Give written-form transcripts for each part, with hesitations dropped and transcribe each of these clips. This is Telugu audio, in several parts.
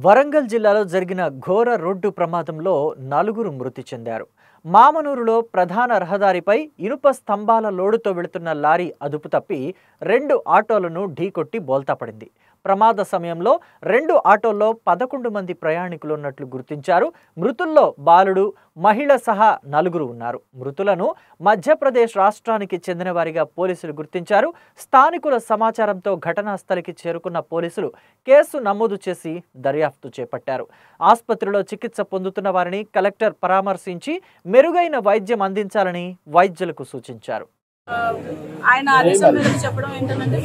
వరంగల్ జిల్లాలో జరిగిన ఘోర రోడ్డు ప్రమాదంలో నలుగురు మృతి చెందారు. మామనూరులో ప్రధాన రహదారిపై ఇనుప స్తంభాల లోడుతో వెళుతున్న లారీ అదుపు తప్పి 2 ఆటోలను ఢీకొట్టి బోల్తాపడింది. ప్రమాద సమయంలో 2 ఆటోల్లో 11 మంది ప్రయాణికులు ఉన్నట్లు గుర్తించారు. మృతుల్లో బాలుడు, మహిళ సహా 4 ఉన్నారు. మృతులను మధ్యప్రదేశ్ రాష్ట్రానికి చెందిన వారిగా పోలీసులు గుర్తించారు. స్థానికుల సమాచారంతో ఘటనా స్థలికి చేరుకున్న పోలీసులు కేసు నమోదు చేసి దర్యాప్తు చేపట్టారు. ఆసుపత్రిలో చికిత్స పొందుతున్న వారిని కలెక్టర్ పరామర్శించి మెరుగైన వైద్యం అందించాలని వైద్యులకు సూచించారు. ఆయన ఆదేశం మేరకు చెప్పడం ఏంటంటే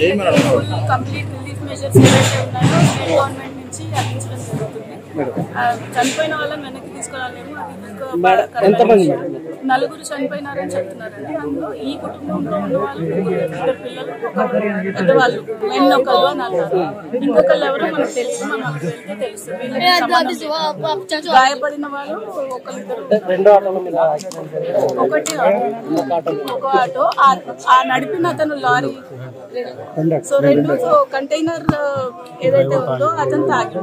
కంప్లీట్ రిలీఫ్ మెజర్స్ ఏవైతే ఉన్నాయో స్టేట్ గవర్నమెంట్ నుంచి అందించడం జరుగుతుంది. చనిపోయిన వాళ్ళని వెనక్కి తీసుకురాలేము. నలుగురు చనిపోయినారని చెప్తున్నారండి. అందులో ఈ కుటుంబంలో ఉన్న వాళ్ళు 2 పిల్లలు, పెద్దవాళ్ళు, ఒకళ్ళు అని అన్నారు. ఇంకొకళ్ళు ఎవరో మనకు తెలియదు. మనం వెళ్తే తెలుస్తుంది. గాయపడిన వాళ్ళు ఒక ఆటో, ఆ నడిపిన అతను లారీ. సో 2 కంటైనర్ ఏదైతే ఉందో అతను తాగి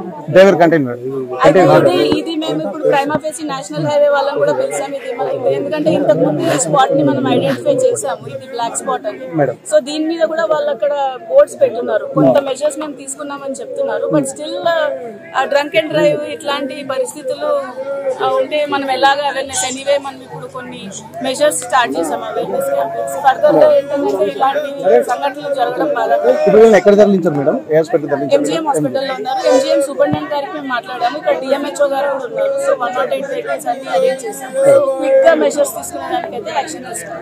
ఇది మేము ఇప్పుడు ప్రైమా ఫేసి నేషనల్ హైవే వాళ్ళని కూడా పిలిచాము. ఇది ఎందుకంటే ఇంతకు ముందు స్పాట్ ని మనం ఐడెంటిఫై చేసాము, ఇది బ్లాక్ స్పాట్ అని. సో దీని మీద కూడా వాళ్ళు అక్కడ బోర్డ్స్ పెట్టున్నారు. కొంత మెజర్స్ మేము తీసుకున్నామని చెప్తున్నారు. But still drunk and drive ఇట్లాంటి పరిస్థితులు ఉంటే మనం ఎలాగ అవేర్నెస్ ఎనీవే మనం ఇప్పుడు కొన్ని మెజర్స్ స్టార్ట్ చేసాం, అవేర్నెస్ క్యాంపెయిన్స్. ఫర్దర్ గా ఏంటంటే ఇలాంటి సంఘటనలు జరగడం బాగా ఎంజీఎం హాస్పిటల్లో ఉన్నారు. ఎంజీఎం సూపరింటెండెంట్ గారికి మేము మాట్లాడాము. ఇక్కడ డిఎంహెచ్ఓ గారు కూడా ఉన్నారు. సో 108 వెహికల్స్ అన్ని అరేంజ్ చేశాము. సో క్విక్ గా మెజర్స్ తీసుకునే దానికైతే యాక్షన్ తీసుకున్నాం.